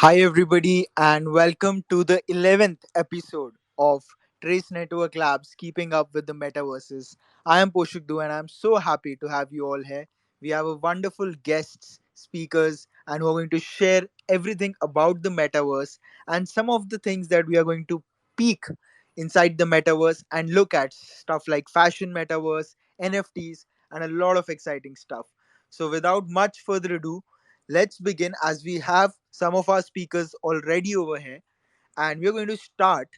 Hi, everybody, and welcome to the 11th episode of Trace Network Labs Keeping Up with the Metaverses. I am Poshak, and I'm so happy to have you all here. We have a wonderful guests, speakers, and we're going to share everything about the metaverse and some of the things that we are going to peek inside the metaverse and look at stuff like fashion metaverse, NFTs, and a lot of exciting stuff. So, without much further ado, let's begin as we have some of our speakers already over here. And we're going to start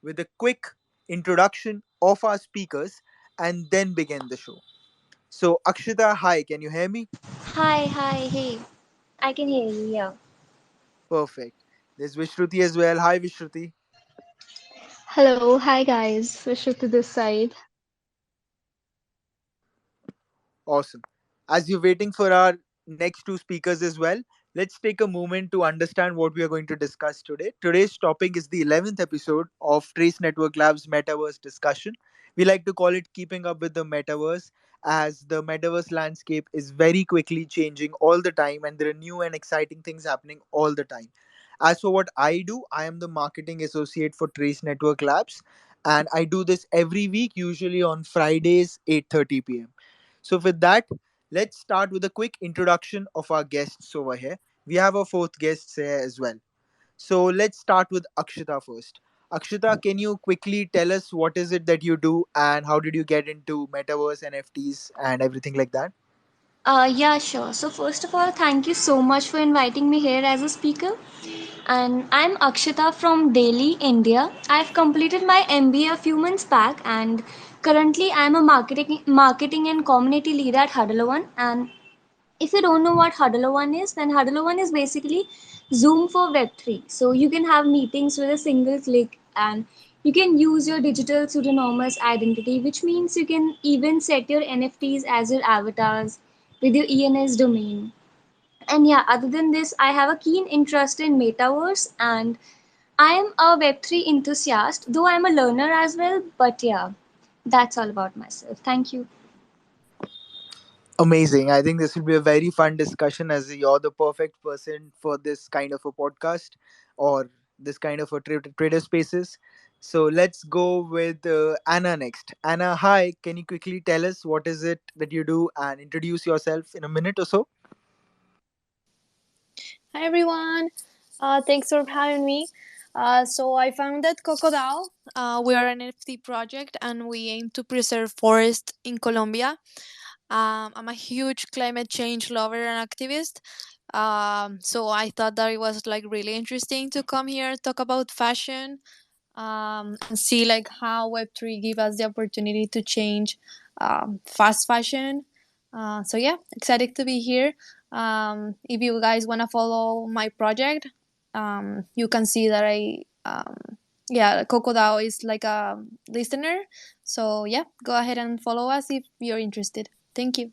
with a quick introduction of our speakers and then begin the show. So, Akshita, hi, can you hear me? Hey, I can hear you, yeah. Perfect. There's Vishruti as well. Hi, Vishruti. Hello, hi guys. Vishruti this side. Awesome. As you're waiting for our next two speakers as well, let's take a moment to understand what we are going to discuss today. Today's topic is the 11th episode of Trace Network Lab's Metaverse discussion. We like to call it Keeping Up with the Metaverse, as the metaverse landscape is very quickly changing all the time and there are new and exciting things happening all the time. As for what I do, I am the marketing associate for Trace Network Labs, and I do this every week, usually on Fridays, 8:30 p.m. So, with that, let's start with a quick introduction of our guests over here. We have our fourth guest here as well. So, let's start with Akshita first. Akshita, can you quickly tell us what is it that you do and how did you get into metaverse, NFTs, and everything like that? Yeah, sure. So, first of all, thank you so much for inviting me here as a speaker. And I'm Akshita from Delhi, India. I've completed my MBA a few months back, and currently I'm a marketing and community lead at Huddle One. And if you don't know what Huddle One is, then Huddle One is basically Zoom for Web3. So you can have meetings with a single click, and you can use your digital pseudonymous identity, which means you can even set your NFTs as your avatars with your ENS domain. And yeah, other than this, I have a keen interest in Metaverse, and I am a Web3 enthusiast, though I'm a learner as well. But yeah, that's all about myself. Thank you. Amazing. I think this will be a very fun discussion as you're the perfect person for this kind of a podcast or this kind of a trader spaces. So let's go with Anna next. Anna, hi. Can you quickly tell us what is it that you do and introduce yourself in a minute or so? Hi everyone, thanks for having me. So I founded KOKO. We are an NFT project and we aim to preserve forests in Colombia. I'm a huge climate change lover and activist. So I thought that it was like really interesting to come here talk about fashion, and see like how Web3 give us the opportunity to change fast fashion. So yeah, excited to be here. If you guys want to follow my project, you can see that yeah, Kokodao is like a listener. So yeah, go ahead and follow us if you're interested. Thank you.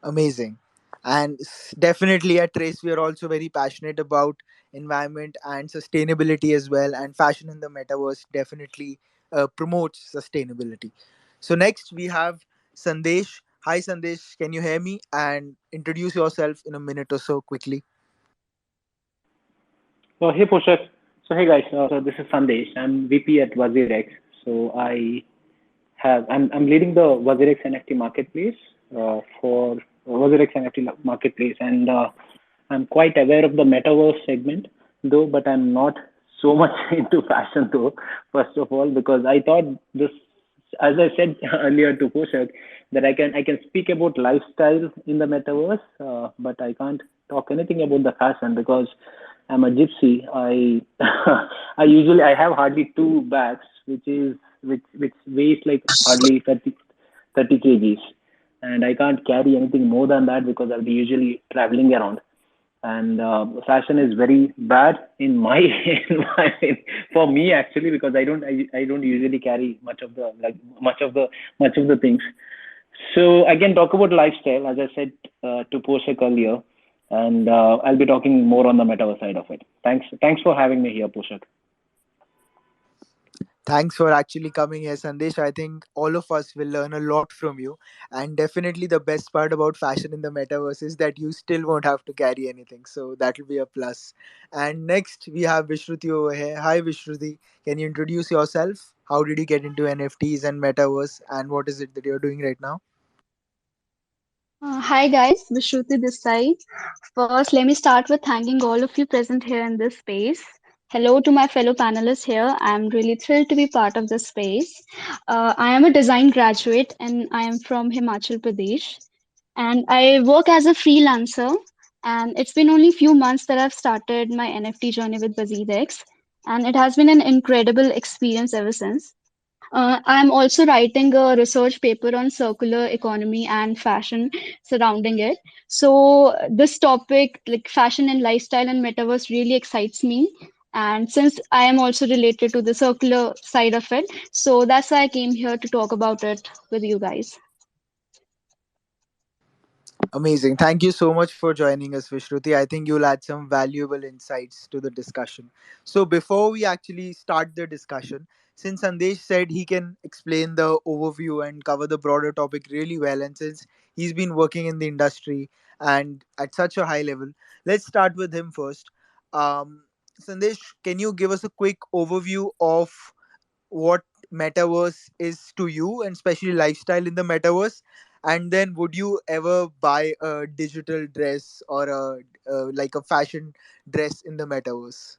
Amazing. And definitely at Trace, we are also very passionate about environment and sustainability as well. And fashion in the metaverse definitely promotes sustainability. So, next we have Sandesh. Hi, Sandesh. Can you hear me? And introduce yourself in a minute or so quickly. Hey Poshak. Hey guys. This is Sandesh. I'm VP at WazirX. So I'm leading the WazirX NFT marketplace for WazirX NFT marketplace, and I'm quite aware of the metaverse segment though, but I'm not so much into fashion though. First of all, because I thought this, as I said earlier to Poshak, that I can speak about lifestyle in the metaverse, but I can't talk anything about the fashion because I'm a gypsy. I have hardly two bags, which weighs like hardly 30 kgs, and I can't carry anything more than that because I'll be usually traveling around. And fashion is very bad in my, for me actually, because I don't usually carry much of the things. So I can talk about lifestyle, as I said to Poshak earlier, and I'll be talking more on the metaverse side of it. Thanks for having me here, Poshak. Thanks for actually coming here, Sandesh. I think all of us will learn a lot from you. And definitely the best part about fashion in the metaverse is that you still won't have to carry anything. So that will be a plus. And next we have Vishruti over here. Hi Vishruti. Can you introduce yourself? How did you get into NFTs and metaverse and what is it that you're doing right now? Hi guys, Vishruti this side. First, let me start with thanking all of you present here in this space. Hello to my fellow panelists here. I'm really thrilled to be part of this space. I am a design graduate and I am from Himachal Pradesh. And I work as a freelancer. And it's been only a few months that I've started my NFT journey with WazirX. And it has been an incredible experience ever since. I'm also writing a research paper on circular economy and fashion surrounding it. So this topic, like fashion and lifestyle and metaverse, really excites me. And since I am also related to the circular side of it, so that's why I came here to talk about it with you guys. Amazing. Thank you so much for joining us, Vishruti. I think you'll add some valuable insights to the discussion. So, before we actually start the discussion, since Sandesh said he can explain the overview and cover the broader topic really well, and since he's been working in the industry and at such a high level, let's start with him first. Sandesh, can you give us a quick overview of what metaverse is to you and especially lifestyle in the metaverse, and then would you ever buy a digital dress or a like a fashion dress in the metaverse?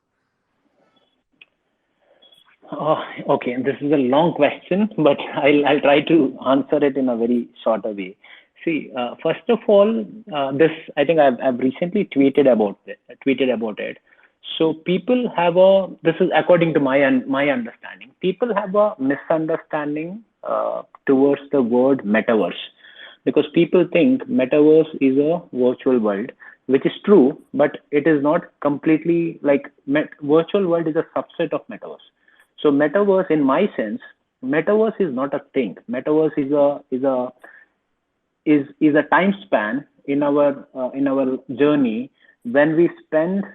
Oh, okay, this is a long question, but I'll try to answer it in a very shorter way. See, first of all, this I think I've recently tweeted about it. So people have a this is according to my understanding. People have a misunderstanding towards the word metaverse because people think metaverse is a virtual world, which is true, but it is not completely like virtual world is a subset of metaverse. So metaverse, in my sense, metaverse is not a thing. Metaverse is a time span in our journey when we spend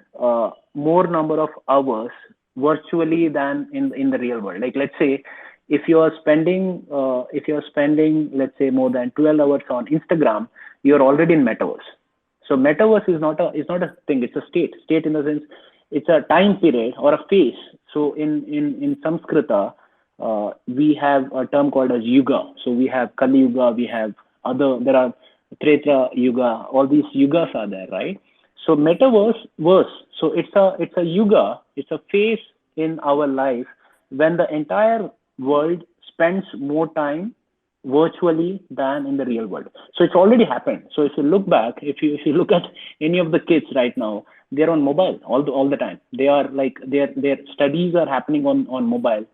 more number of hours virtually than in the real world. Like let's say if you are spending let's say more than 12 hours on Instagram, you're already in metaverse. So metaverse is not a thing. It's a state in the sense it's a time period or a phase. So in Sanskrita, we have a term called as yuga. So we have Kali Yuga, we have there are Treta Yuga. All these yugas are there, right? So verse. So it's a yuga. It's a phase in our life when the entire world spends more time virtually than in the real world. So it's already happened. So if you look back, if you look at any of the kids right now, they're on mobile all the time. They are like their studies are happening on mobile.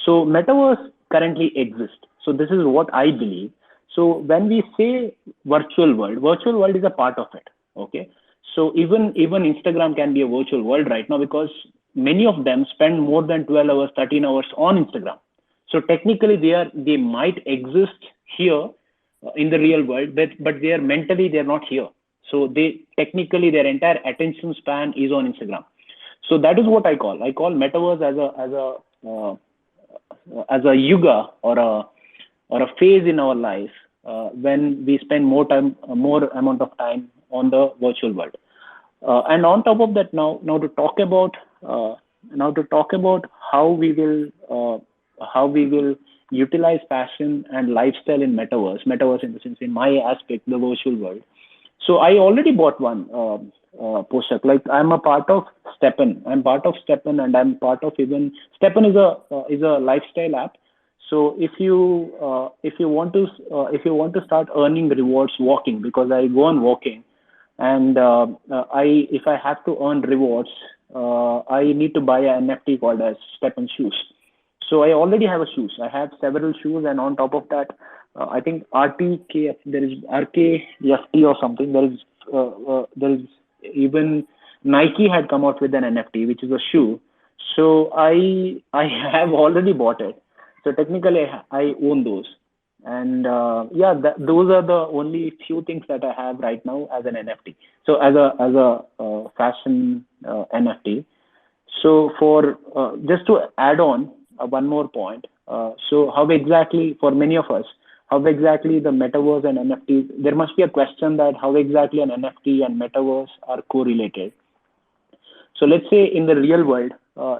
So metaverse currently exists. So this is what I believe. So when we say virtual world is a part of it. Okay. So even Instagram can be a virtual world right now because many of them spend more than 12 hours, 13 hours on Instagram. So technically they might exist here in the real world, but they are mentally they're not here. So they technically their entire attention span is on Instagram. So that is what I call metaverse as a yuga or a phase in our life when we spend more amount of time on the virtual world. And on top of that, now to talk about how we will utilize fashion and lifestyle in metaverse in the sense in my aspect, the virtual world. So I already bought one Poshak. Like I'm a part of Steppen. I'm part of Steppen, and I'm part of even Steppen is a lifestyle app. So if you want to start earning rewards walking, because I go on walking, and I if I have to earn rewards, I need to buy an NFT called as Steppen shoes. So I already have a shoes. I have several shoes, and on top of that, I think RTK there is RKFT or something. There is even Nike had come out with an NFT, which is a shoe. So I have already bought it. So technically, I own those. And yeah, those are the only few things that I have right now as an NFT. So as a fashion NFT. So for just to add on, one more point. So how exactly, for many of us, how exactly the metaverse and NFTs? There must be a question that how exactly an NFT and metaverse are correlated. So let's say in the real world,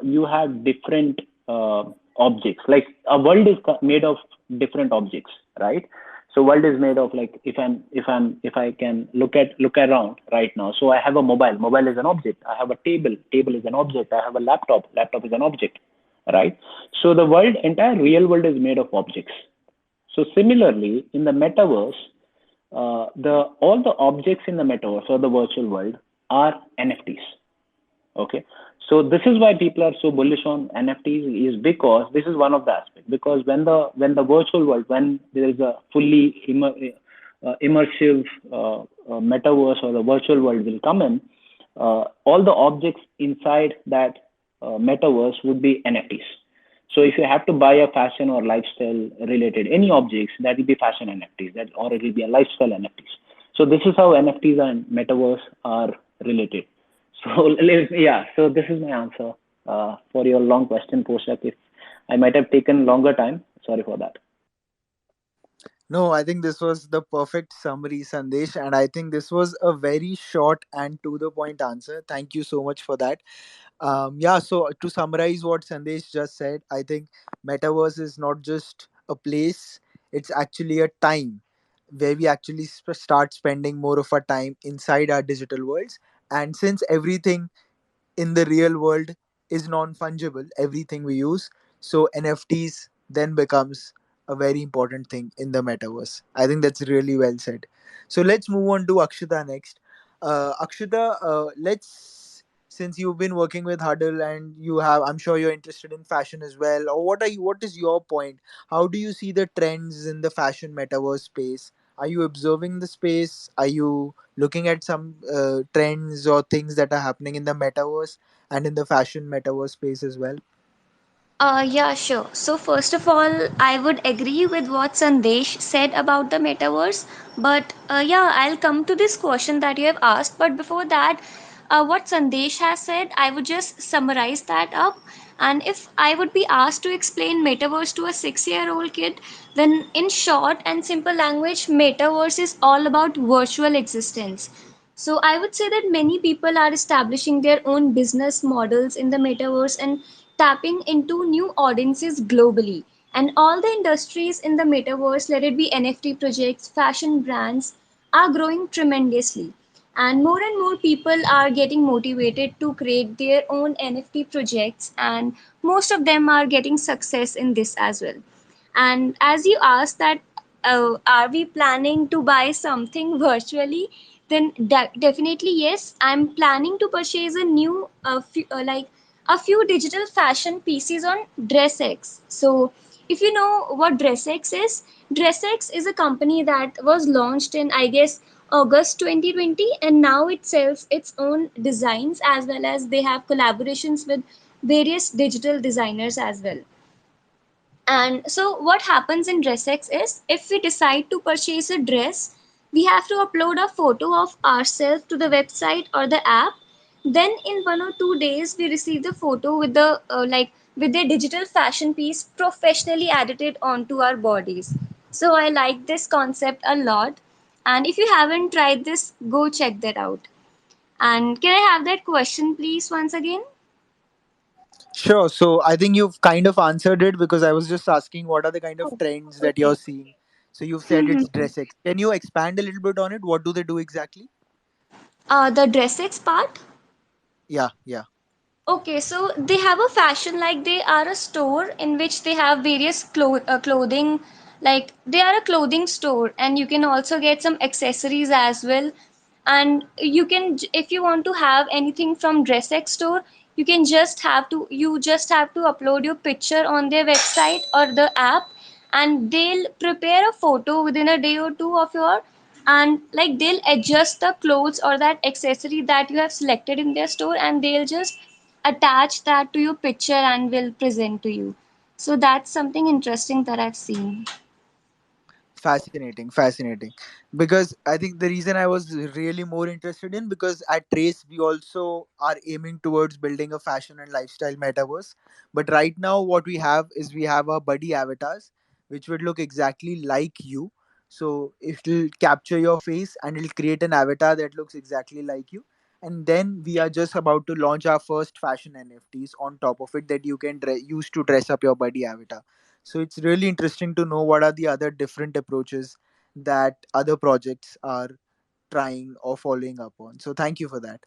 you have different objects. Like a world is made of different objects, right? So world is made of, like, if I can look around right now. So I have a mobile. Mobile is an object. I have a table. Table is an object. I have a laptop. Laptop is an object, right? So the world, entire real world is made of objects. So similarly, in the metaverse, the all the objects in the metaverse or the virtual world are NFTs. Okay. So this is why people are so bullish on NFTs, is because this is one of the aspects. Because when the virtual world, when there is a fully immersive metaverse or the virtual world will come in, all the objects inside that metaverse would be NFTs. So if you have to buy a fashion or lifestyle related any objects, that will be fashion NFTs, that or it will be a lifestyle NFTs. So this is how NFTs and metaverse are related. So yeah, so this is my answer for your long question, Poshak. If I might have taken longer time, sorry for that. No, I think this was the perfect summary, Sandesh, and I think this was a very short and to the point answer. Thank you so much for that. Yeah, so to summarize what Sandesh just said, I think metaverse is not just a place, it's actually a time where we actually start spending more of our time inside our digital worlds. And since everything in the real world is non-fungible, everything we use, so NFTs then becomes a very important thing in the metaverse. I think that's really well said. So let's move on to Akshita next. Akshita, let's, since you've been working with Huddle and you have, I'm sure you're interested in fashion as well, or what is your point? How do you see the trends in the fashion metaverse space? Are you observing the space? Are you looking at some trends or things that are happening in the metaverse and in the fashion metaverse space as well? Yeah, sure. So, first of all, I would agree with what Sandesh said about the metaverse. But yeah, I'll come to this question that you have asked. But before that, what Sandesh has said, I would just summarize that up. And if I would be asked to explain metaverse to a 6-year-old kid, then in short and simple language, metaverse is all about virtual existence. So I would say that many people are establishing their own business models in the metaverse and tapping into new audiences globally. And all the industries in the metaverse, let it be NFT projects, fashion brands, are growing tremendously. And more people are getting motivated to create their own NFT projects, and most of them are getting success in this as well. And as you asked that, are we planning to buy something virtually? Then definitely yes. I'm planning to purchase a new, like a few digital fashion pieces on DressX. So if you know what DressX is a company that was launched in, I guess, August 2020, and now it sells its own designs as well as they have collaborations with various digital designers as well. And so, what happens in DressX is if we decide to purchase a dress, we have to upload a photo of ourselves to the website or the app. Then, in 1 or 2 days, we receive the photo with the with a digital fashion piece professionally edited onto our bodies. So, I like this concept a lot. And if you haven't tried this, go check that out. And can I have that question, please, once again? Sure. So I think you've kind of answered it because I was just asking what are the kind of Oh, trends that you're okay. seeing. So you've said it's DressX. Can you expand a little bit on it? What do they do exactly? The DressX part. Yeah, yeah. Okay, so they have a fashion, like they are a store in which they have various clothing, like they are a clothing store, and you can also get some accessories as well. And you can, if you want to have anything from DressX store, you just have to upload your picture on their website or the app, and they'll prepare a photo within a day or two of your, and like they'll adjust the clothes or that accessory that you have selected in their store, and they'll just attach that to your picture and will present to you. So that's something interesting that I've seen. Fascinating, fascinating. Because I think the reason I was really more interested in, because at Trace we also are aiming towards building a fashion and lifestyle metaverse. But right now, what we have is we have our buddy avatars, which would look exactly like you. So it'll capture your face and it'll create an avatar that looks exactly like you. And then we are just about to launch our first fashion NFTs on top of it that you can use to dress up your buddy avatar. So it's really interesting to know what are the other different approaches that other projects are trying or following up on. So thank you for that.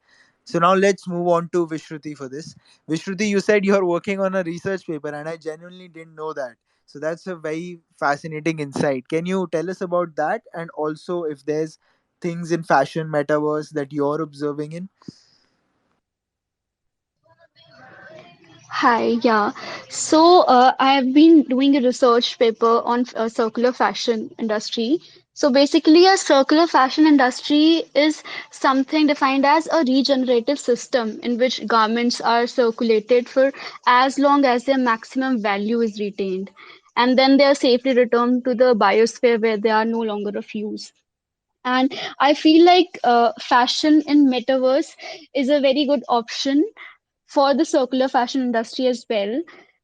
So now let's move on to Vishruti for this. Vishruti, you said you're working on a research paper, and I genuinely didn't know that. So that's a very fascinating insight. Can you tell us about that, and also if there's things in fashion metaverse that you're observing in? Hi, yeah. So I have been doing a research paper on circular fashion industry. So basically, a circular fashion industry is something defined as a regenerative system in which garments are circulated for as long as their maximum value is retained, and then they are safely returned to the biosphere where they are no longer of use. And I feel like fashion in metaverse is a very good option for the circular fashion industry as well,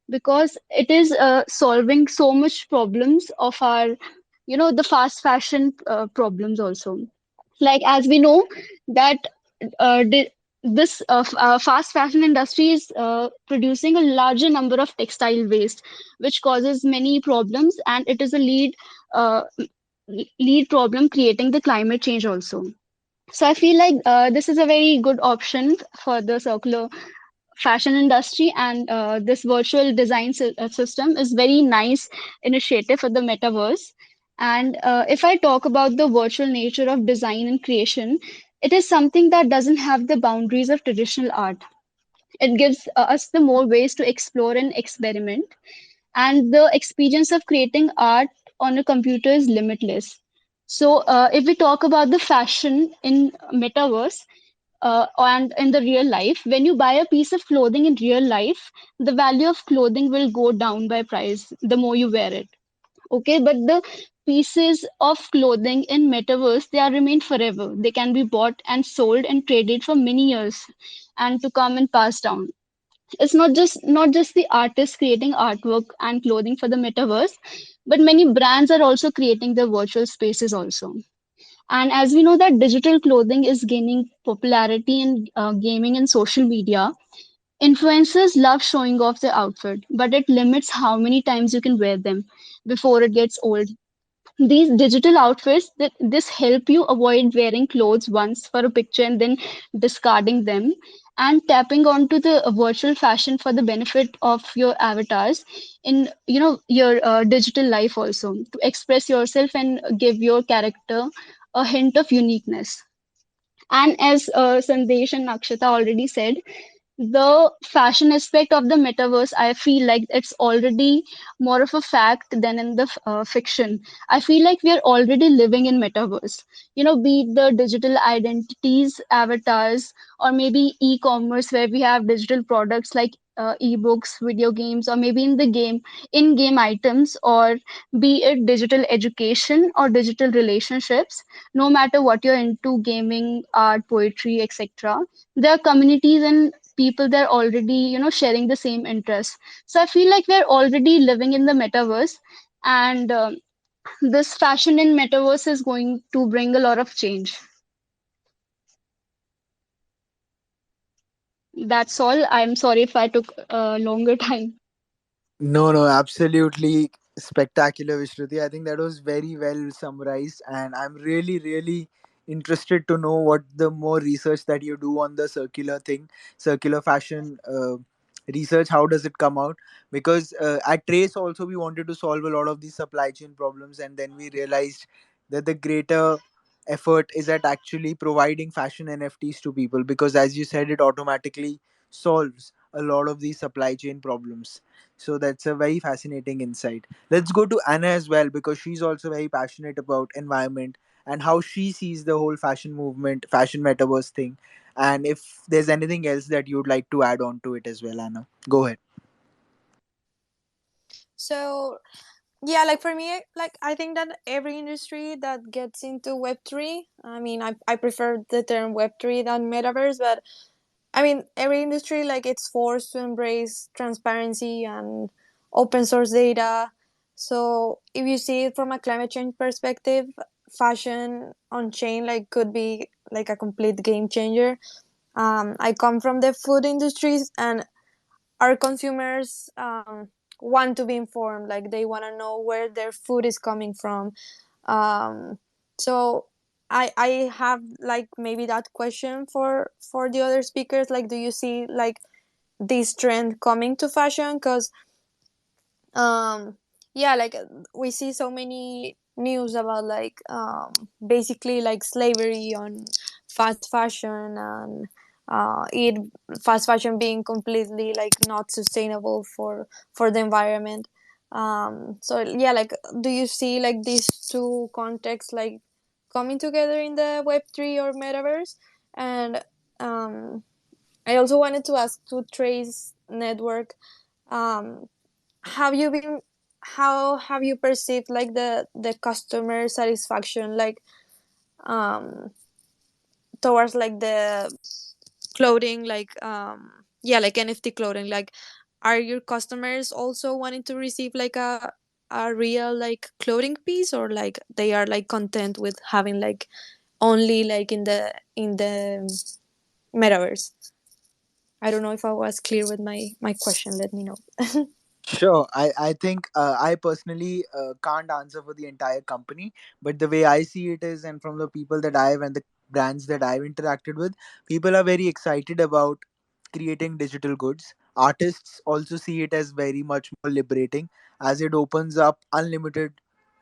because it is solving so much problems of our, the fast fashion problems also. Like as we know that this fast fashion industry is producing a larger number of textile waste, which causes many problems, and it is a uh, lead problem creating the climate change also. So I feel like this is a very good option for the circular fashion industry, and this virtual design system is very nice initiative for the metaverse. And if I talk about the virtual nature of design and creation, it is something that doesn't have the boundaries of traditional art. It gives us the more ways to explore and experiment, and the experience of creating art on a computer is limitless. So if we talk about the fashion in metaverse, and in the real life, when you buy a piece of clothing in real life, the value of clothing will go down by price the more you wear it. Okay, but the pieces of clothing in metaverse, they are remain forever. They can be bought and sold and traded for many years and to come and pass down. It's not just the artists creating artwork and clothing for the metaverse, but many brands are also creating their virtual spaces also. And as we know that digital clothing is gaining popularity in gaming and social media, influencers love showing off their outfit, but it limits how many times you can wear them before it gets old. These digital outfits, that this help you avoid wearing clothes once for a picture and then discarding them, and tapping onto the virtual fashion for the benefit of your avatars in your digital life also, to express yourself and give your character a hint of uniqueness. And as Sandesh and Akshita already said, the fashion aspect of the metaverse, I feel like it's already more of a fact than in the fiction. I feel like we are already living in metaverse. Be it the digital identities, avatars, or maybe e-commerce where we have digital products like ebooks, video games, or maybe in-game items, or be it digital education or digital relationships. No matter what you're into, gaming, art, poetry, etc., there are communities and people they're already sharing the same interests. So I feel like we're already living in the metaverse, and this fashion in metaverse is going to bring a lot of change. That's all. I'm sorry if I took a longer time. No, no, absolutely spectacular, Vishruti. I think that was very well summarized, and I'm really, really interested to know what the more research that you do on the circular thing, circular fashion research. How does it come out? Because at Trace also we wanted to solve a lot of these supply chain problems, and then we realized that the greater effort is at actually providing fashion NFTs to people, because as you said, it automatically solves a lot of these supply chain problems. So that's a very fascinating insight. Let's go to Anna as well, because she's also very passionate about environment and how she sees the whole fashion movement, fashion metaverse thing. And if there's anything else that you'd like to add on to it as well, Anna, go ahead. So yeah, like for me, like I think that every industry that gets into Web3, I mean, I prefer the term Web3 than Metaverse, but I mean, every industry like it's forced to embrace transparency and open source data. So if you see it from a climate change perspective, fashion on chain like could be like a complete game changer. I come from the food industries, and our consumers want to be informed. Like they want to know where their food is coming from. So I have like maybe that question for the other speakers. Like, do you see like this trend coming to fashion? Because yeah, like we see so many news about like basically like slavery on fast fashion, and it fast fashion being completely like not sustainable for the environment. So yeah, like do you see like these two contexts like coming together in the Web3 or Metaverse? And um I also wanted to ask to Trace Network, um have you been how have you perceived like the customer satisfaction like um towards like the clothing, like yeah, like NFT clothing? Like, are your customers also wanting to receive like a real like clothing piece, or like they are like content with having like only like in the metaverse? I don't know if I was clear with my question. Let me know. Sure. I think I personally can't answer for the entire company, but the way I see it is, and from the people that I've and the brands that I've interacted with, people are very excited about creating digital goods. Artists also see it as very much more liberating, as it opens up unlimited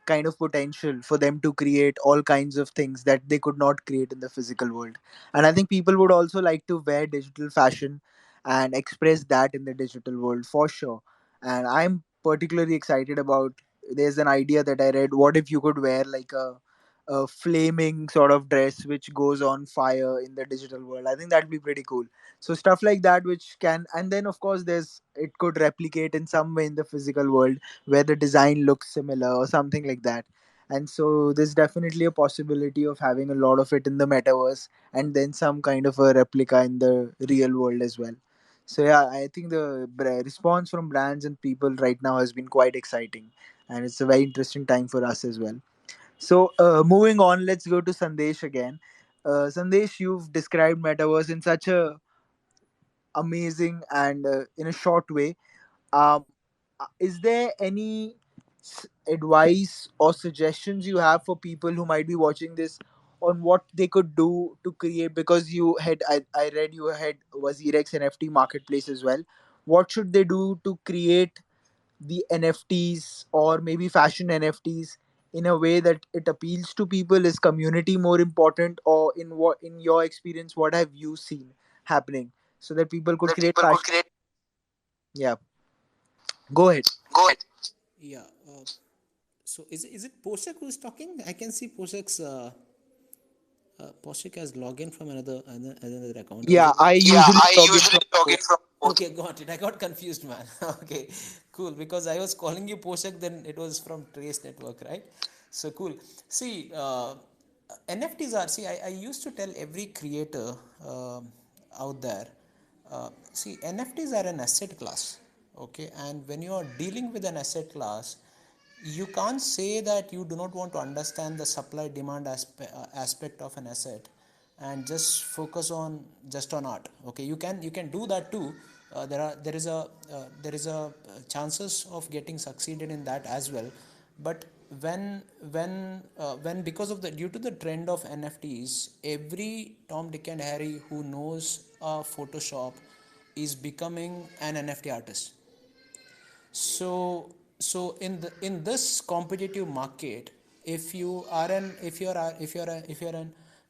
kind of potential for them to create all kinds of things that they could not create in the physical world. And I think people would also like to wear digital fashion and express that in the digital world for sure. And I'm particularly excited about, there's an idea that I read, what if you could wear like a flaming sort of dress which goes on fire in the digital world. I think that'd be pretty cool. So stuff like that which can, and then of course there's, it could replicate in some way in the physical world where the design looks similar or something like that. And so there's definitely a possibility of having a lot of it in the metaverse, and then some kind of a replica in the real world as well. So yeah, I think the response from brands and people right now has been quite exciting, and it's a very interesting time for us as well. So moving on, let's go to Sandesh again. Sandesh, you've described metaverse in such a amazing and in a short way. Um, is there any advice or suggestions you have for people who might be watching this on what they could do to create? Because I read you had WazirX NFT marketplace as well. What should they do to create the NFTs or maybe fashion NFTs in a way that it appeals to people? Is community more important, or in what, in your experience, what have you seen happening so that people could that create people could fashion? create. Yeah, go ahead. Go ahead. Yeah. So is it Poshak who's talking? I can see Poshak's Poshak has login from another account, or is Yeah, it? I Yeah, usually I log in usually from log in both. from both. Okay, got it. I got confused, man. Okay, cool. Because I was calling you Poshak, then it was from Trace Network, right? So cool. See, NFTs are. See, I used to tell every creator out there. See, NFTs are an asset class. Okay, and when you are dealing with an asset class, you can't say that you do not want to understand the supply demand aspect of an asset and just focus on just on art. Okay, you can do that too. There is a chances of getting succeeded in that as well. But when because of the due to the trend of NFTs, every Tom, Dick and Harry who knows Photoshop is becoming an NFT artist. So in this competitive market, if you're an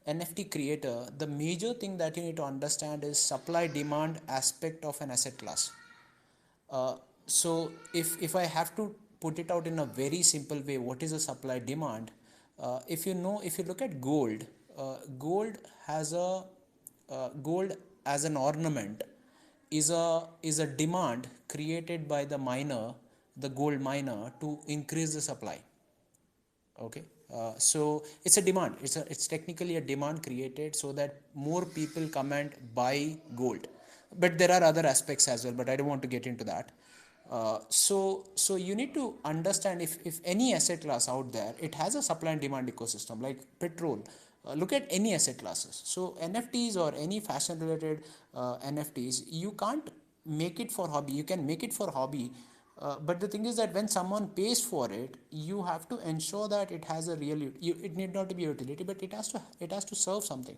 NFT creator, the major thing that you need to understand is supply demand aspect of an asset class. So if I have to put it out in a very simple way, what is a supply demand? If you look at gold, gold has a gold as an ornament is a demand created by the miner the gold miner to increase the supply. Okay, so it's a demand, it's technically a demand created so that more people come and buy gold. But there are other aspects as well, but I don't want to get into that. So you need to understand, if any asset class out there, it has a supply and demand ecosystem like petrol. Look at any asset classes. So NFTs or any fashion related NFTs, you can't make it for hobby. You can make it for hobby, but the thing is that when someone pays for it, you have to ensure that it has a real it need not to be utility, but it has to serve something.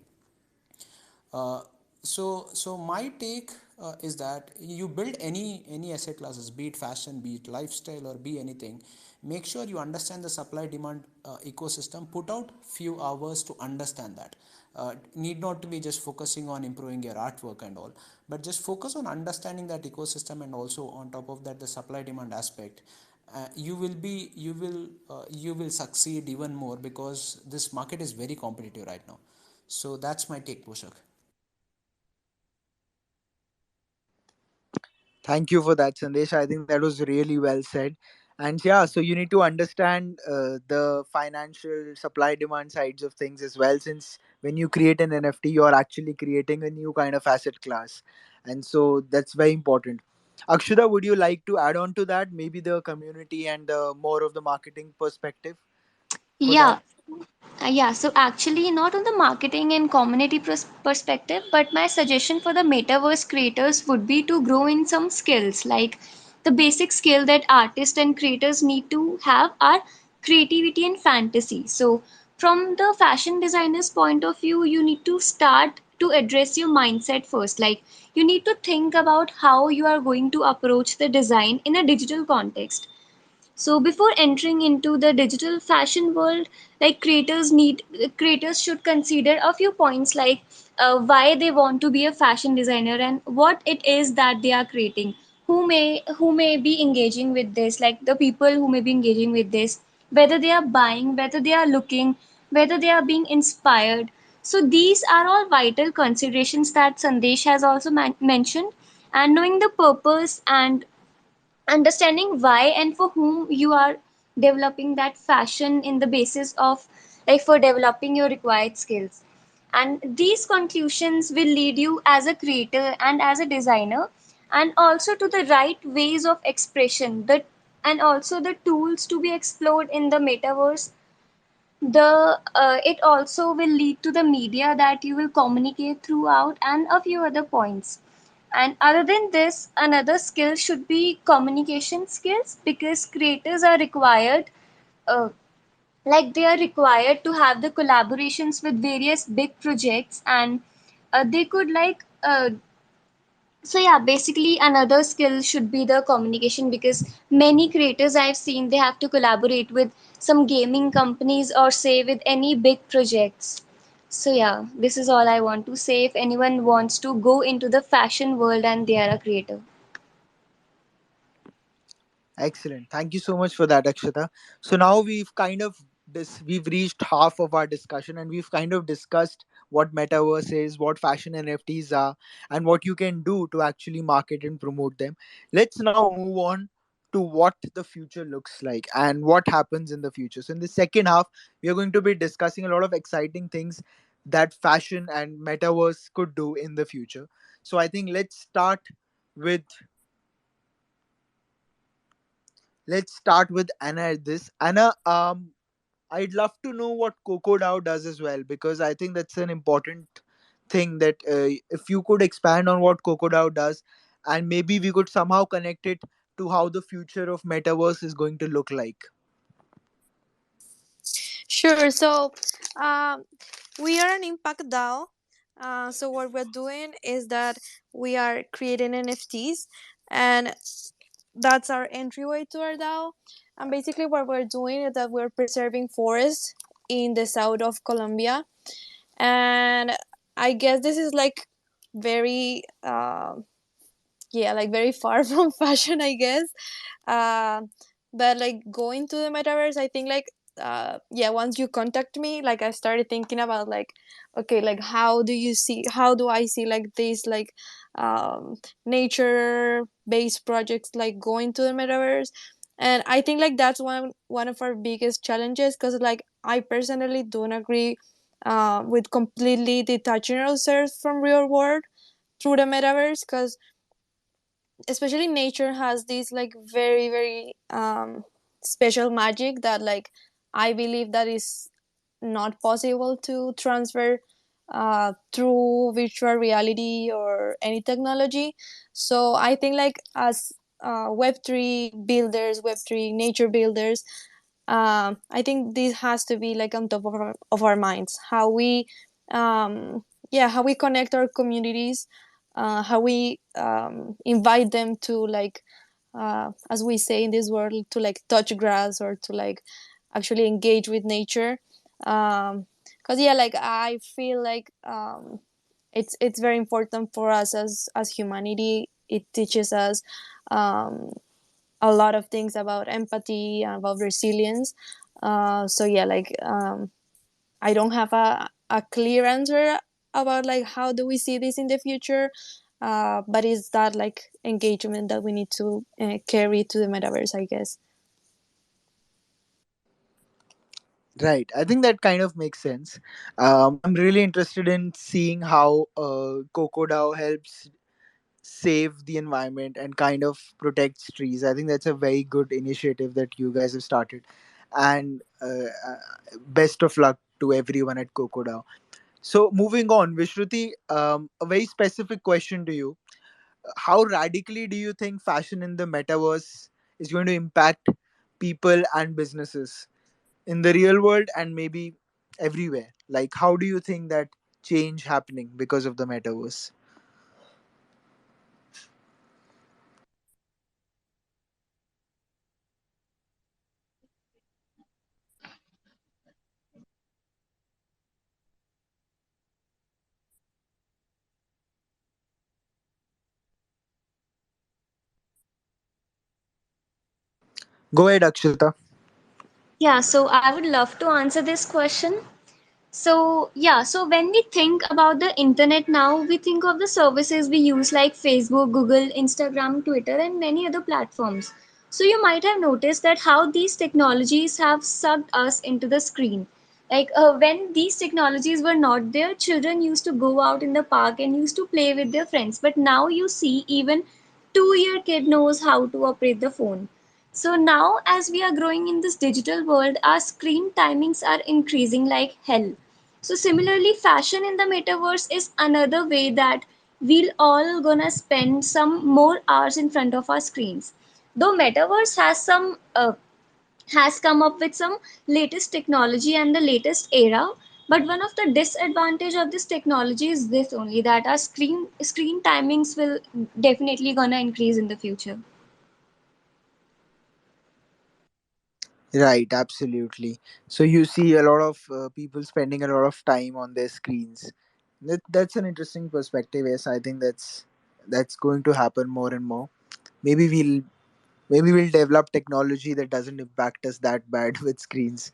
Uh, so so my take is that you build any asset classes, be it fashion, be it lifestyle, or be anything. Make sure you understand the supply demand ecosystem. Put out few hours to understand that. Need not to be just focusing on improving your artwork and all, but just focus on understanding that ecosystem, and also on top of that the supply demand aspect. You will succeed even more, because this market is very competitive right now. So that's my take, Poshak. Thank you for that, Sandesh. I think that was really well said. And yeah, so you need to understand the financial supply demand sides of things as well, since when you create an NFT, you're actually creating a new kind of asset class. And so that's very important. Akshita, would you like to add on to that? Maybe the community and the more of the marketing perspective for that? Yeah, so actually, not on the marketing and community perspective, but my suggestion for the metaverse creators would be to grow in some skills. Like the basic skill that artists and creators need to have are creativity and fantasy. So, from the fashion designer's point of view, you need to start to address your mindset first. Like, you need to think about how you are going to approach the design in a digital context. So before entering into the digital fashion world, like creators should consider a few points, like why they want to be a fashion designer and what it is that they are creating. Who may be engaging with this, like the people who may be engaging with this, whether they are buying, whether they are looking, whether they are being inspired. So these are all vital considerations that Sandesh has also mentioned, and knowing the purpose and understanding why and for whom you are developing that fashion in the basis of, like, for developing your required skills. And these conclusions will lead you as a creator and as a designer, and also to the right ways of expression, that and also the tools to be explored in the metaverse. The It also will lead to the media that you will communicate throughout, and a few other points. And other than this, another skill should be communication skills, because creators are required, uh, they are required to have the collaborations with various big projects, and they could so yeah, basically another skill should be the communication, because many creators I've seen, they have to collaborate with some gaming companies or say with any big projects. So yeah, this is all I want to say if anyone wants to go into the fashion world and they are a creator. Excellent. Thank you so much for that, Akshita. So now we've reached half of our discussion, and we've kind of discussed what metaverse is, what fashion NFTs are, and what you can do to actually market and promote them. Let's now move on to what the future looks like and what happens in the future. So in the second half, we are going to be discussing a lot of exciting things that fashion and metaverse could do in the future. So I think with let's start with Anna at this. Anna, I'd love to know what Coco DAO does as well, because I think that's an important thing that if you could expand on what Coco DAO does, and maybe we could somehow connect it to how the future of metaverse is going to look like. Sure. So, um, we are an impact DAO. So what we're doing is that we are creating NFTs, and that's our entryway to our DAO. And basically, what we're doing is that we're preserving forests in the south of Colombia, and I guess this is like very, yeah, like very far from fashion, I guess. uh, but like going to the metaverse, I think like, yeah, once you contact me, like I started thinking about like, okay, like how do I see like these like, nature based projects like going to the metaverse. And I think like that's one of our biggest challenges, because like I personally don't agree with completely detaching ourselves from real world through the metaverse, because especially nature has this like very very special magic that like I believe that is not possible to transfer through virtual reality or any technology. So I think like as web3 builders, web3 nature builders, I think this has to be like on top of our minds, how we yeah, how we connect our communities, how we invite them to like as we say in this world, to like touch grass or to like actually engage with nature. Because yeah, like I feel like it's very important for us as humanity. It teaches us um, a lot of things about empathy and about resilience. So yeah, like I don't have a clear answer about like how do we see this in the future, but it's that like engagement that we need to carry to the metaverse, I guess. Right. I think that kind of makes sense. I'm really interested in seeing how Coco DAO helps save the environment and kind of protects trees. I think that's a very good initiative that you guys have started. And best of luck to everyone at Coco DAO. So, moving on, Vishruti, a very specific question to you. How radically do you think fashion in the metaverse is going to impact people and businesses in the real world and maybe everywhere? Like, how do you think that change happening because of the metaverse? Go ahead, Akshita. Yeah, so I would love to answer this question. So, yeah, so when we think about the internet now, we think of the services we use like Facebook, Google, Instagram, Twitter, and many other platforms. So, you might have noticed that how these technologies have sucked us into the screen. Like when these technologies were not there, children used to go out in the park and used to play with their friends. But now you see, even 2-year kid knows how to operate the phone. So now, as we are growing in this digital world, our screen timings are increasing like hell. So similarly, fashion in the metaverse is another way that we'll all gonna spend some more hours in front of our screens. Though metaverse has come up with some latest technology and the latest era, but one of the disadvantage of this technology is this only, that our screen timings will definitely gonna increase in the future. Right, absolutely. So you see a lot of people spending a lot of time on their screens. That's an interesting perspective. Yes, I think that's going to happen more and more. Maybe we'll develop technology that doesn't impact us that bad with screens.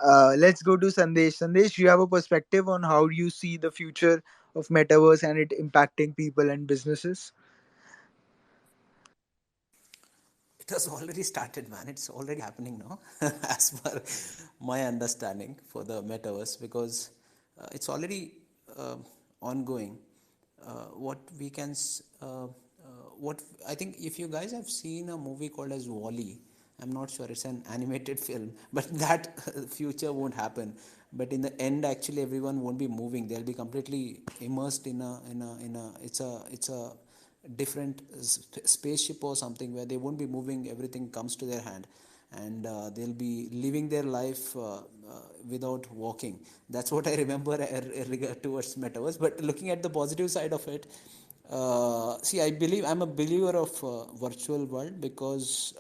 Let's go to Sandesh. Sandesh, you have a perspective on how you see the future of metaverse and it impacting people and businesses? It has already started, man. It's already happening now, as per my understanding for the metaverse, because it's already ongoing. What we can, what I think, if you guys have seen a movie called as Wall-E, I'm not sure, it's an animated film, but that future won't happen. But in the end, actually, everyone won't be moving. They'll be completely immersed in a. It's a different spaceship or something where they won't be moving, everything comes to their hand, and they'll be living their life without walking. That's what I remember regard towards metaverse. But looking at the positive side of it, see, I'm a believer of virtual world, because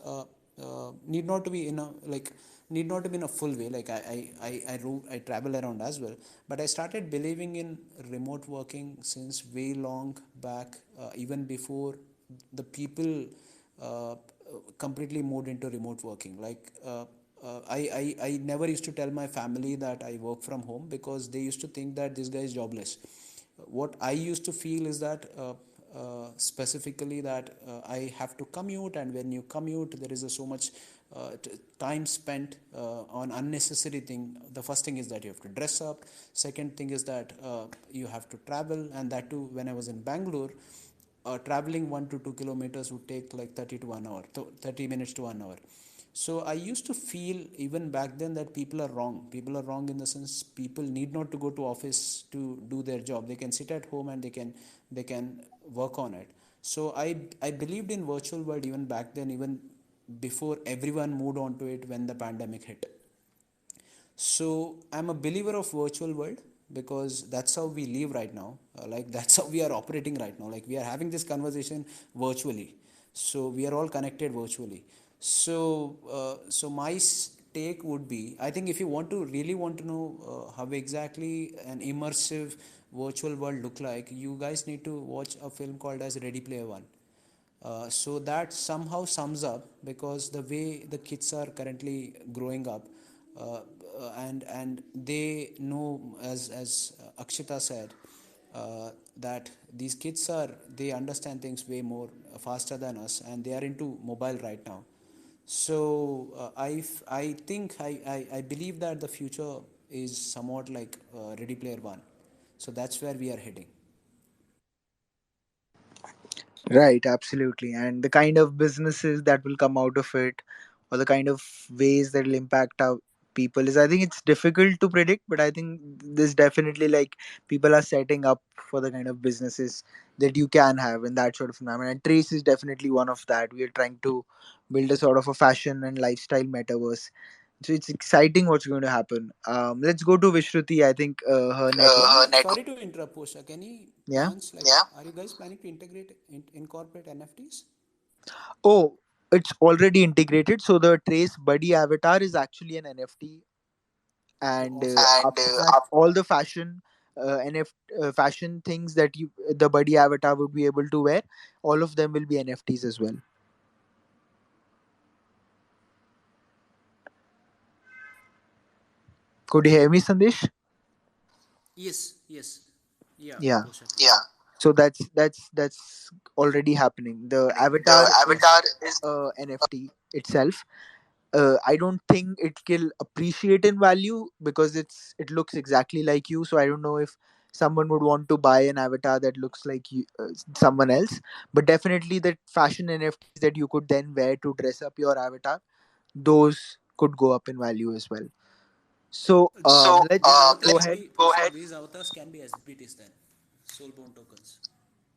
need not to be in a like need not to be in a full way. Like I travel around as well, but I started believing in remote working since way long back, even before the people completely moved into remote working. Like I never used to tell my family that I work from home, because they used to think that this guy is jobless. What I used to feel is that specifically that I have to commute, and when you commute, there is so much time spent on unnecessary thing. The first thing is that you have to dress up. Second thing is that you have to travel, and that too when I was in Bangalore. Traveling 1 to 2 kilometers would take like 30 to 1 hour, 30 minutes to 1 hour. So I used to feel even back then that people are wrong. People are wrong in the sense people need not to go to office to do their job. They can sit at home and they can work on it. So I believed in virtual world even back then, even before everyone moved on to it when the pandemic hit. So I'm a believer of virtual world because that's how we live right now. Like that's how we are operating right now. Like we are having this conversation virtually. So we are all connected virtually. So my take would be, I think if you want to really want to know how exactly an immersive virtual world look like, you guys need to watch a film called as Ready Player One. So that somehow sums up because the way the kids are currently growing up, and they know, as Akshita said, that these kids are, they understand things way more faster than us, and they are into mobile right now. So I think I believe that the future is somewhat like Ready Player One. So that's where we are heading. Right, absolutely. And the kind of businesses that will come out of it, or the kind of ways that will impact our people, is, I think it's difficult to predict, but I think this definitely, like, people are setting up for the kind of businesses that you can have in that sort of environment. And Trace is definitely one of that. We are trying to build a sort of a fashion and lifestyle metaverse. So it's exciting what's going to happen. Let's go to Vishruti. I think her network. Sorry to interrupt, Poshak. Any Yeah. plans like, yeah, are you guys planning to incorporate NFTs? Oh, it's already integrated. So the Trace Buddy avatar is actually an NFT, Oh, and awesome. after that, all the fashion things that the Buddy avatar would be able to wear, all of them will be NFTs as well. Could you hear me, Sandesh? Yes, yes. Yeah, Yeah. Poshak. Yeah. So that's already happening. The avatar The is avatar is. NFT itself. I don't think it will appreciate in value because it looks exactly like you. So I don't know if someone would want to buy an avatar that looks like you, someone else. But definitely, that fashion NFTs that you could then wear to dress up your avatar, those could go up in value as well. So So these let's avatars go can ahead. be, go ahead. These avatars can be SBTs then, soulbound tokens.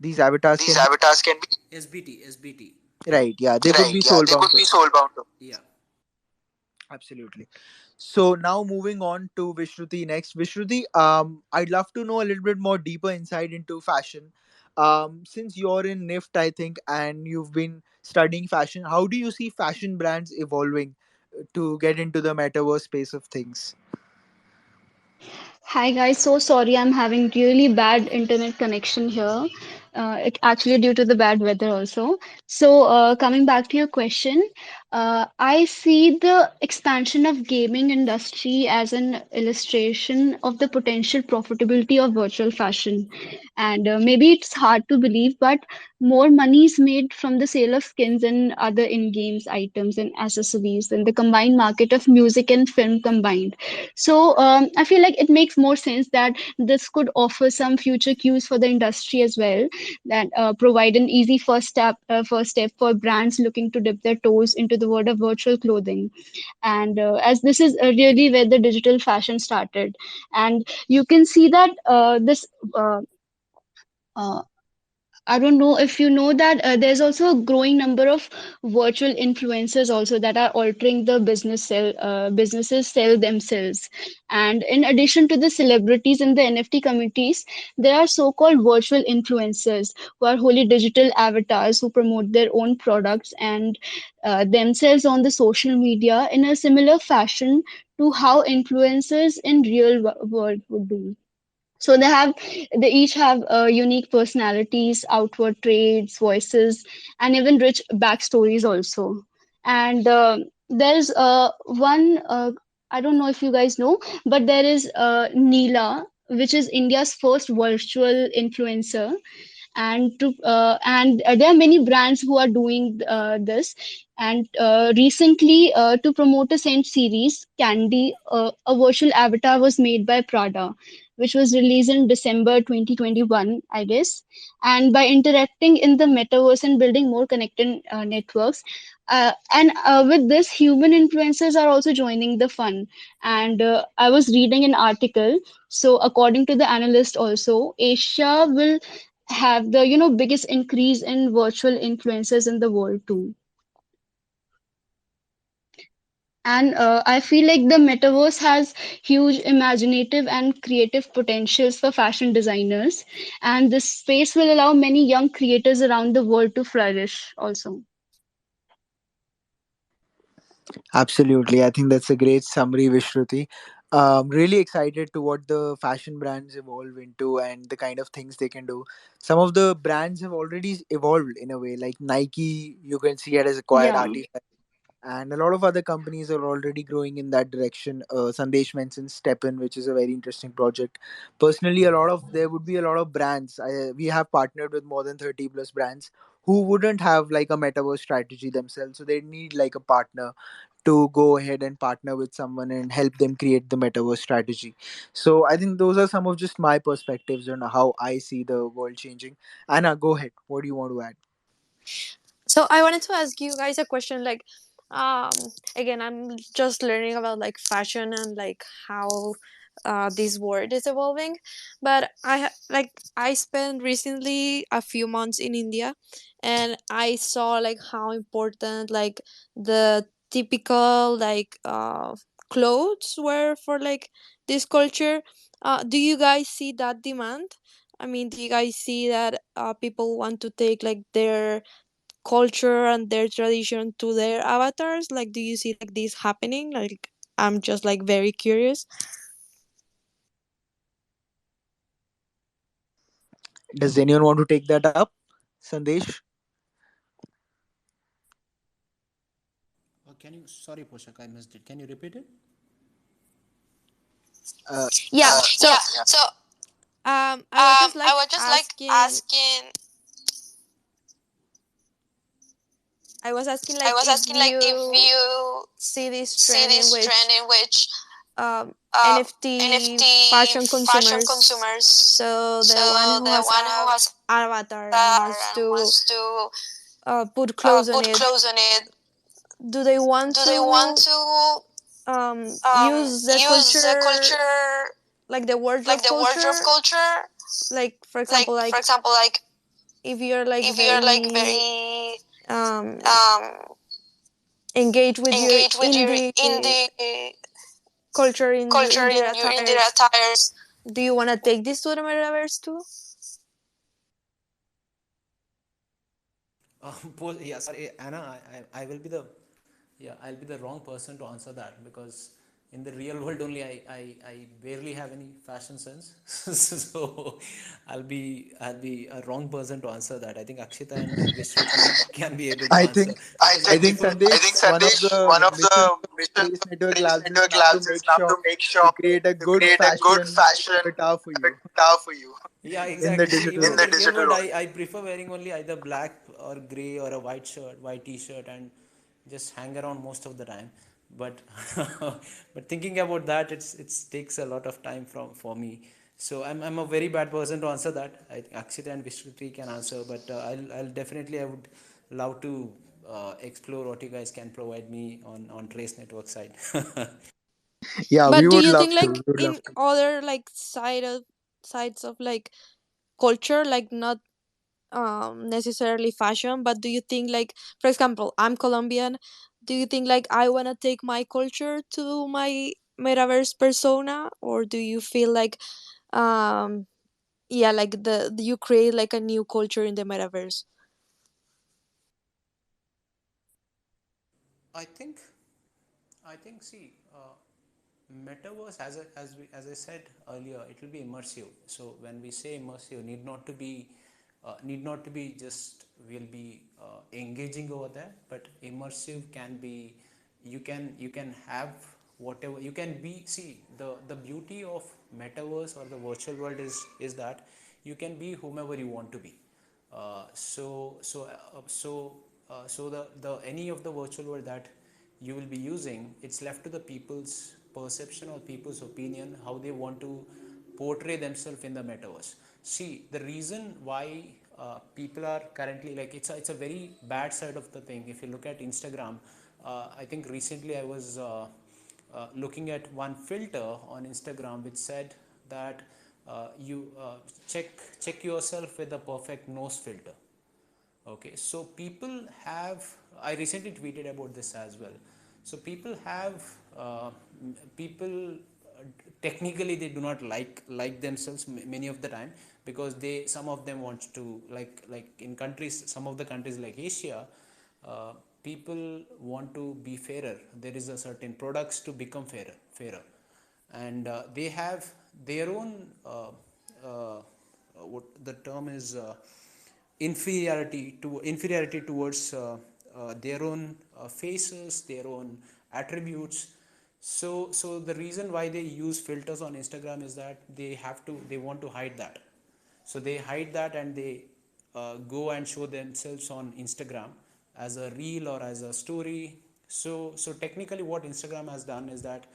These avatars These can be avatars can be SBT. right. Yeah, they could Right. be Yeah, soul they bound. could be soulbound. Yeah. Absolutely. So now moving on to Vishruti next. Vishruti, I'd love to know a little bit more deeper insight into fashion. Since you're in NIFT, I think, and you've been studying fashion, how do you see fashion brands evolving to get into the metaverse space of things? Hi guys, so sorry I'm having really bad internet connection here. It actually due to the bad weather also. So coming back to your question, I see the expansion of gaming industry as an illustration of the potential profitability of virtual fashion. And maybe it's hard to believe, but more money is made from the sale of skins and other in-games items and accessories than the combined market of music and film combined. So I feel like it makes more sense that this could offer some future cues for the industry as well, that provide an easy first step for brands looking to dip their toes into the world of virtual clothing. And as this is really where the digital fashion started, and you can see that this. Uh, I don't know if you know that there's also a growing number of virtual influencers also that are altering the businesses sell themselves. And in addition to the celebrities in the NFT communities, there are so-called virtual influencers who are wholly digital avatars who promote their own products and themselves on the social media in a similar fashion to how influencers in world would do. So they each have unique personalities, outward traits, voices, and even rich backstories also. And there's one, I don't know if you guys know, but there is Neela, which is India's first virtual influencer, and there are many brands who are doing this. And recently, to promote a scent series, Candy, a virtual avatar was made by Prada, which was released in December 2021, I guess. And by interacting in the metaverse and building more connected networks, and with this, human influencers are also joining the fun. And I was reading an article. So, according to the analyst, also Asia will have the biggest increase in virtual influencers in the world too. And I feel like the metaverse has huge imaginative and creative potentials for fashion designers, and this space will allow many young creators around the world to flourish also. Absolutely. I think that's a great summary, Vishruti. Really excited to what the fashion brands evolve into and the kind of things they can do. Some of the brands have already evolved in a way, like Nike, you can see it has acquired Yeah. artists, and a lot of other companies are already growing in that direction. Sandesh mentioned Steppen, which is a very interesting project. Personally, there would be a lot of brands. We have partnered with more than 30 plus brands who wouldn't have like a metaverse strategy themselves, so they need like a partner to go ahead and partner with someone and help them create the metaverse strategy. So I think those are some of just my perspectives on how I see the world changing. Anna, go ahead. What do you want to add? So I wanted to ask you guys a question, like, um again, I'm just learning about like fashion and like how this world is evolving. But I spent recently a few months in India, and I saw like how important like the typical like clothes were for like this culture. Do you guys see that demand? I mean, do you guys see that people want to take like their culture and their tradition to their avatars? Like, do you see like this happening? Like, I'm just like very curious. Does anyone want to take that up? Sandesh? Can you? Sorry, Poshak, I missed it. Can you repeat it? Uh, Yeah. So, Yeah. So I was just I like was just like asking. asking. I was asking I like was if asking like if you you see this see trend in this which trend in which uh, NFT NFT fashion fashion consumers. consumers. So the one So who the has one who a has avatar and that wants and to wants to put clothes on put it. clothes on it. Do they want Do they want to to use the use the culture, culture like the like wardrobe the wardrobe culture? culture? Like for Like example, for like example, like if you're like if you're like very very um um engaged with your engage with your indie in the culture in your culture indie in their attires, attires. do you want to take this to the metaverse too? Yeah, sorry, Anna. I will be the yeah, I'll be the wrong person to answer that because in the real world only I barely have any fashion sense. So I'll be a wrong person to answer that. I think Akshita and Vishruti can be able to I answer think because I think I Sandesh, think one of Sandesh, the one of missions the of mission Trace Network Trace Labs is Network now to Labs is make now sure to make to sure create a to good create a good fashion fashion avatar for you avatar for you yeah, in the exactly. See, digital even in in world. the the real digital world, world. I prefer wearing only either black or gray or a white shirt, white t-shirt, and just hang around most of the time. But but thinking about that, it's takes a lot of time from for me. So I'm a very bad person to answer that. I think Akshita and Vishruti can answer, but I'll definitely I would love to explore what you guys can provide me on Trace Network side. Yeah, we But do would you love think to. like We would love in to. other like sides of like culture, like not necessarily fashion, but do you think like, for example, I'm Colombian, do you think like I want to take my culture to my metaverse persona, or do you feel like um yeah, like you create like a new culture in the metaverse? I think I think see. Metaverse, as I said earlier, it will be immersive. So when we say immersive, need not to be just will be engaging over there, but immersive can be you can have whatever you can be. See, the beauty of metaverse or the virtual world is that you can be whomever you want to be. So the any of the virtual world that you will be using, it's left to the people's perception or people's opinion how they want to portray themselves in the metaverse. See, the reason why people are currently like it's a very bad side of the thing. If you look at Instagram, I think recently I was looking at one filter on Instagram which said that you check yourself with a perfect nose filter. Okay, so people have. I recently tweeted about this as well. So people have people technically they do not like themselves many of the time, because they some of them want to like in countries, some of the countries like Asia, people want to be fairer. There is a certain products to become fairer, and they have their own what the term is, inferiority towards their own faces, their own attributes. So the reason why they use filters on Instagram is that they want to hide that. So they hide that, and they go and show themselves on Instagram as a reel or as a story. So technically what Instagram has done is that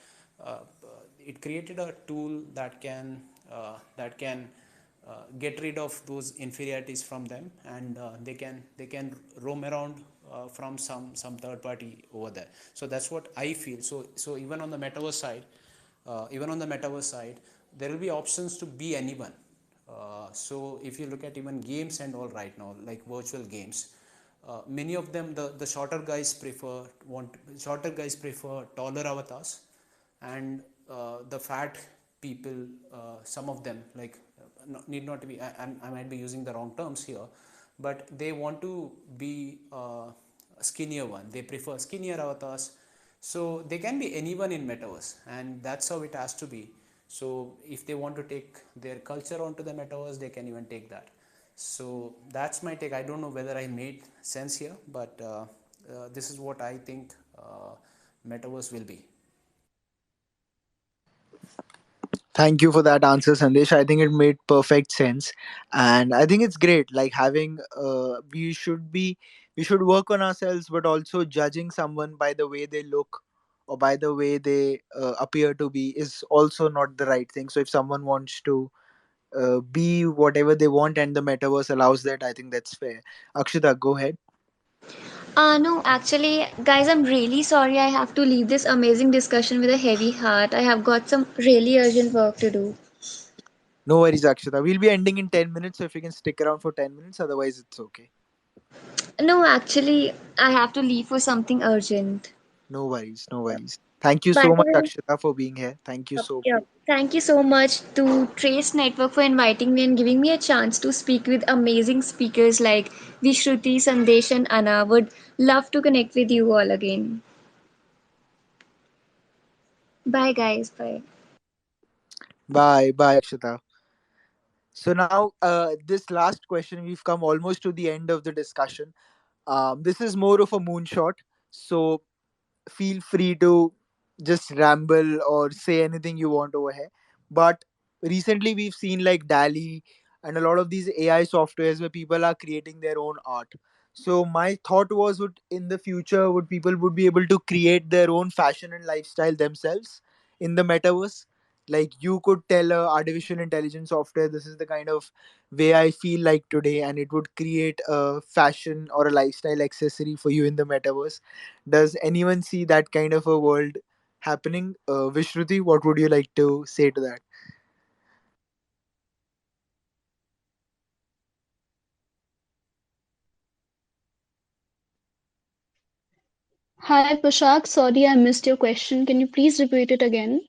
it created a tool that can get rid of those inferiorities from them, and they can roam around from some third party over there. So that's what I feel. So even on the metaverse side, there will be options to be anyone. So if you look at even games and all right now, like virtual games, many of them, the shorter guys prefer taller avatars, and the fat people, some of them, like need not to be, I might be using the wrong terms here, but they want to be a skinnier one. They prefer skinnier avatars. So they can be anyone in metaverse, and that's how it has to be. So if they want to take their culture onto the metaverse, they can even take that. So that's my take. I don't know whether I made sense here, but this is what I think metaverse will be. Thank you for that answer, Sandesh. I think it made perfect sense, and I think it's great. Like having, we should work on ourselves, but also judging someone by the way they look or by the way they appear to be is also not the right thing. So if someone wants to be whatever they want and the metaverse allows that, I think that's fair. Akshita, go ahead. No, actually, guys, I'm really sorry I have to leave this amazing discussion with a heavy heart. I have got some really urgent work to do. No worries, Akshita. We'll be ending in 10 minutes, so if you can stick around for 10 minutes, otherwise it's okay. No, actually, I have to leave for something urgent. No worries, no worries. Thank you By so the much, way, Akshita, for being here. Thank you so yeah, thank you so much to Trace Network for inviting me and giving me a chance to speak with amazing speakers like Vishruti, Sandesh, and Anna. Would love to connect with you all again. Bye, guys. Bye. Bye, bye, Akshita. So now, this last question, we've come almost to the end of the discussion. This is more of a moonshot, so feel free to just ramble or say anything you want over here. But recently, we've seen like DALI and a lot of these AI softwares where people are creating their own art. So my thought was, would in the future would people would be able to create their own fashion and lifestyle themselves in the metaverse? Like you could tell a artificial intelligence software, this is the kind of way I feel like today, and it would create a fashion or a lifestyle accessory for you in the metaverse. Does anyone see that kind of a world happening? Vishruti, what would you like to say to that? Hi, Poshak. Sorry, I missed your question. Can you please repeat it again?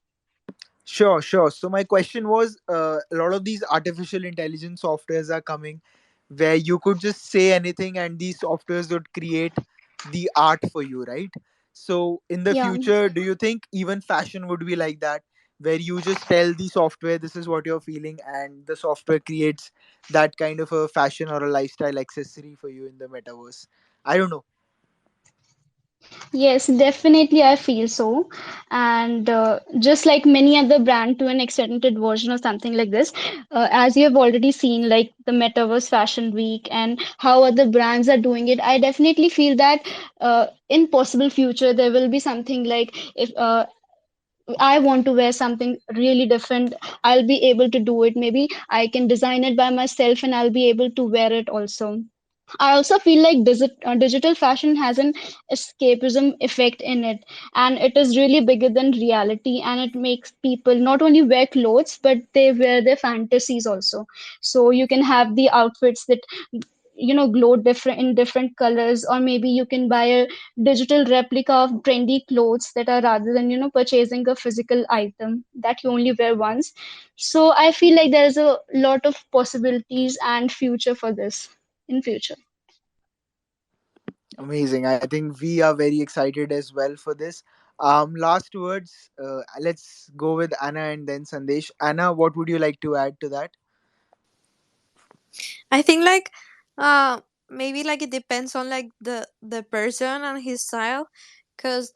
Sure, sure. So my question was, a lot of these artificial intelligence softwares are coming where you could just say anything and these softwares would create the art for you, right? So in the Yeah. future, do you think even fashion would be like that, where you just tell the software this is what you're feeling and the software creates that kind of a fashion or a lifestyle accessory for you in the metaverse? I don't know. Yes, definitely, I feel so. And just like many other brand to an extended version or something like this, as you have already seen, like the Metaverse Fashion Week and how other brands are doing it, I definitely feel that in possible future there will be something like if I want to wear something really different, I'll be able to do it. Maybe I can design it by myself and I'll be able to wear it also. I also feel like digital fashion has an escapism effect in it, and it is really bigger than reality. And it makes people not only wear clothes, but they wear their fantasies also. So you can have the outfits that glow different in different colors, or maybe you can buy a digital replica of trendy clothes that are rather than purchasing a physical item that you only wear once. So I feel like there's a lot of possibilities and future for this in future. Amazing. I think we are very excited as well for this. Last words. Let's go with Anna and then Sandesh. Anna, what would you like to add to that? I think like uh maybe like it depends on like the person and his style, because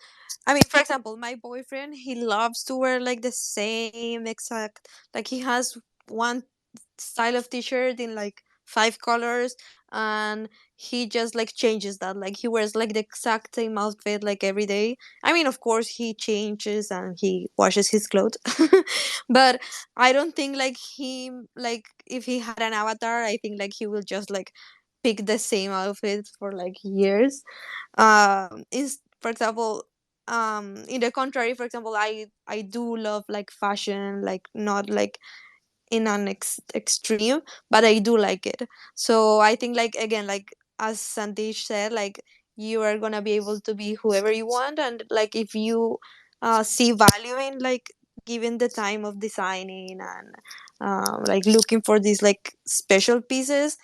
I mean, for example, my boyfriend, he loves to wear like the same exact, like he has one style of t-shirt in like five colors, and he just like changes that, like he wears like the exact same outfit like every day. I mean, of course he changes and he washes his clothes, but I don't think like he, like if he had an avatar, I think like he will just like pick the same outfit for like years. Is for example, in the contrary, for example, I do love like fashion, like not like in an extreme, but I do like it. So I think like again, like as Sandesh said, like you are gonna be able to be whoever you want, and like if you see value in like giving the time of designing and like looking for these like special pieces,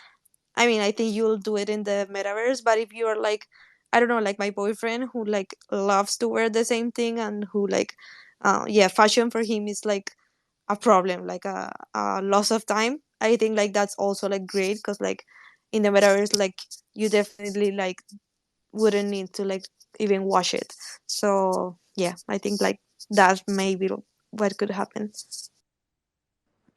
I mean, I think you'll do it in the metaverse. But if you're like, I don't know, like my boyfriend who like loves to wear the same thing, and who like, yeah, fashion for him is like a problem, like a loss of time. I think like that's also like great, because like in the metaverse, like you definitely like wouldn't need to like even wash it. So yeah, I think like that may be what could happen.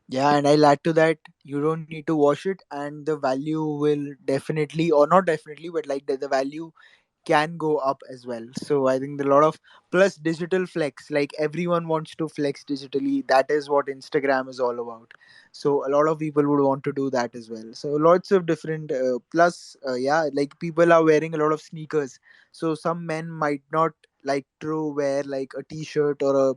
Yeah, and I'll add to that. You don't need to wash it, and the value will definitely, or not definitely, but like the value can go up as well. So I think the lot of plus digital flex, like everyone wants to flex digitally. That is what Instagram is all about. So a lot of people would want to do that as well. So lots of different plus yeah, like people are wearing a lot of sneakers. So some men might not like to wear like a t-shirt or a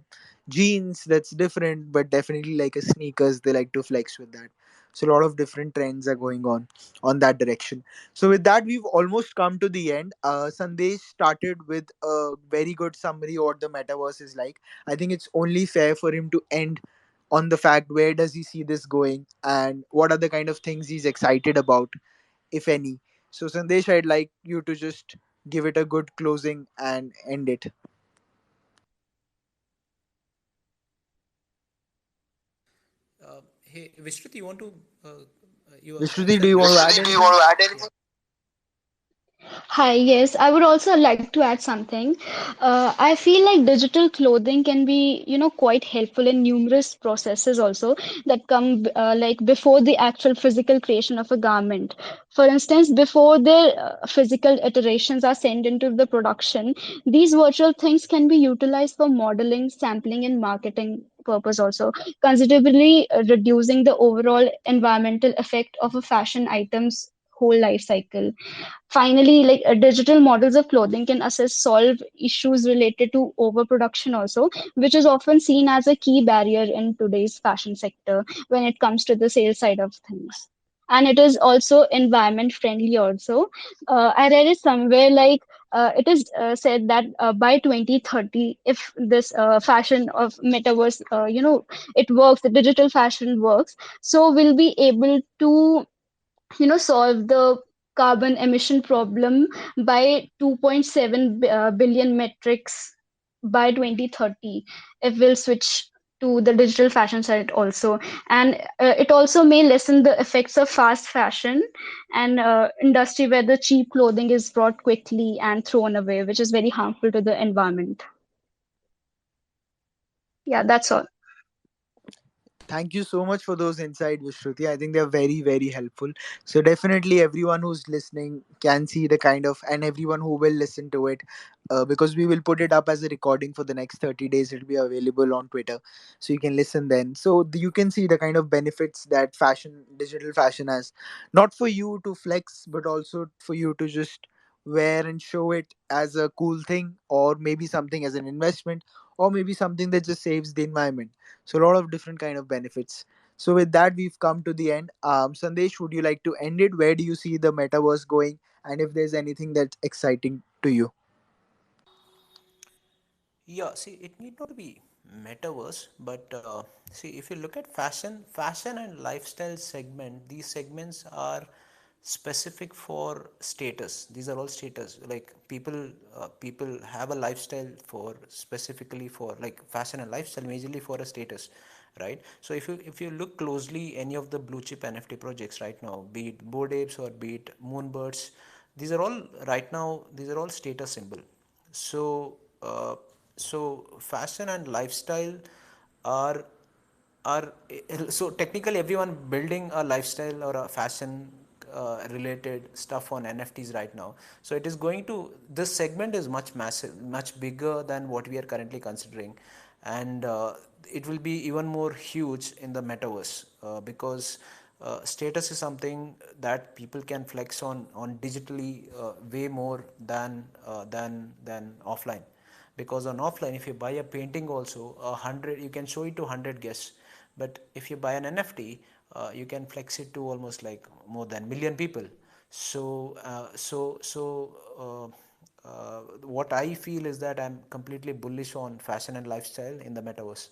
jeans, that's different, but definitely like a sneakers they like to flex with that. So a lot of different trends are going on that direction. So with that, we've almost come to the end. Sandesh started with a very good summary of what the metaverse is like. I think it's only fair for him to end on the fact where does he see this going and what are the kind of things he's excited about, if any. So Sandesh, I'd like you to just give it a good closing and end it. Hey, Vishruti, you want to? You Vishruti, do have you want to raised add your Vishruti, do you hand. anything? want to add Yeah. anything? Hi, yes, I would also like to add something. I feel like digital clothing can be, quite helpful in numerous processes also that come like before the actual physical creation of a garment. For instance, before the physical iterations are sent into the production, these virtual things can be utilized for modeling, sampling, and marketing purpose also, considerably reducing the overall environmental effect of a fashion item's whole life cycle. Finally, like digital models of clothing can assess solve issues related to overproduction also, which is often seen as a key barrier in today's fashion sector when it comes to the sales side of things. And it is also environment friendly also. I read it somewhere like it is said that by 2030, if this fashion of metaverse, it works, the digital fashion works, so we'll be able to solve the carbon emission problem by 2.7 billion metrics by 2030 if we'll switch. to the digital fashion side also, and it also may lessen the effects of fast fashion and industry where the cheap clothing is brought quickly and thrown away, which is very harmful to the environment. Yeah, that's all. Thank you so much for those insights, Vishruti. I think they're very, very helpful. So definitely, everyone who's listening can see the kind of, and everyone who will listen to it, because we will put it up as a recording for the next 30 days. It'll be available on Twitter, so you can listen then. So you can see the kind of benefits that fashion, digital fashion has, not for you to flex, but also for you to just wear and show it as a cool thing, or maybe something as an investment, or maybe something that just saves the environment. So a lot of different kind of benefits. So with that, we've come to the end. Sandesh, would you like to end it? Where do you see the metaverse going, and if there's anything that's exciting to you? Yeah, see, it need not be metaverse, but see, if you look at fashion and lifestyle segment, these segments are specific for status. These are all status. Like people have a lifestyle for specifically for like fashion and lifestyle, majorly for a status, right? So if you look closely, any of the blue chip NFT projects right now, be it Bored Apes or be it Moonbirds, these are all right now. These are all status symbol. So fashion and lifestyle are are so technically everyone building a lifestyle or a fashion related stuff on NFTs right now. So it is going to, this segment is much massive, much bigger than what we are currently considering, and it will be even more huge in the metaverse, because status is something that people can flex on digitally way more than offline. Because on offline, if you buy a painting also, 100, you can show it to 100 guests, but if you buy an NFT, you can flex it to almost like more than million people. What I feel is that I'm completely bullish on fashion and lifestyle in the metaverse.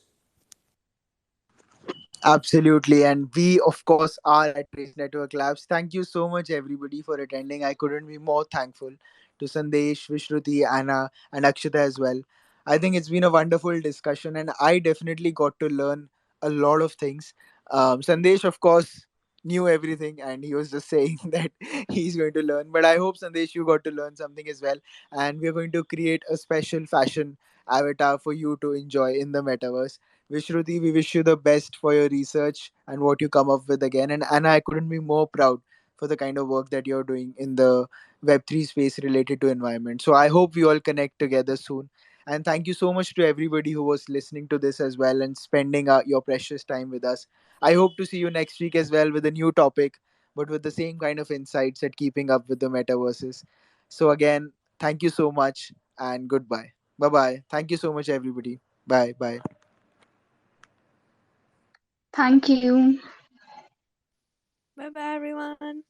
Absolutely. And we, of course, are at Trace Network Labs. Thank you so much, everybody, for attending. I couldn't be more thankful to Sandesh, Vishruti, Anna, and Akshita as well. I think it's been a wonderful discussion, and I definitely got to learn a lot of things. Sandesh, of course, knew everything, and he was just saying that he's going to learn. But I hope, Sandesh, you got to learn something as well. And we're going to create a special fashion avatar for you to enjoy in the metaverse. Vishruti, we wish you the best for your research and what you come up with again. And Anna, I couldn't be more proud for the kind of work that you're doing in the Web3 space related to environment. So I hope we all connect together soon. And thank you so much to everybody who was listening to this as well and spending your precious time with us. I hope to see you next week as well with a new topic, but with the same kind of insights at keeping up with the metaverses. So again, thank you so much and goodbye. Bye bye. Thank you so much, everybody. Bye bye. Thank you. Bye bye, everyone.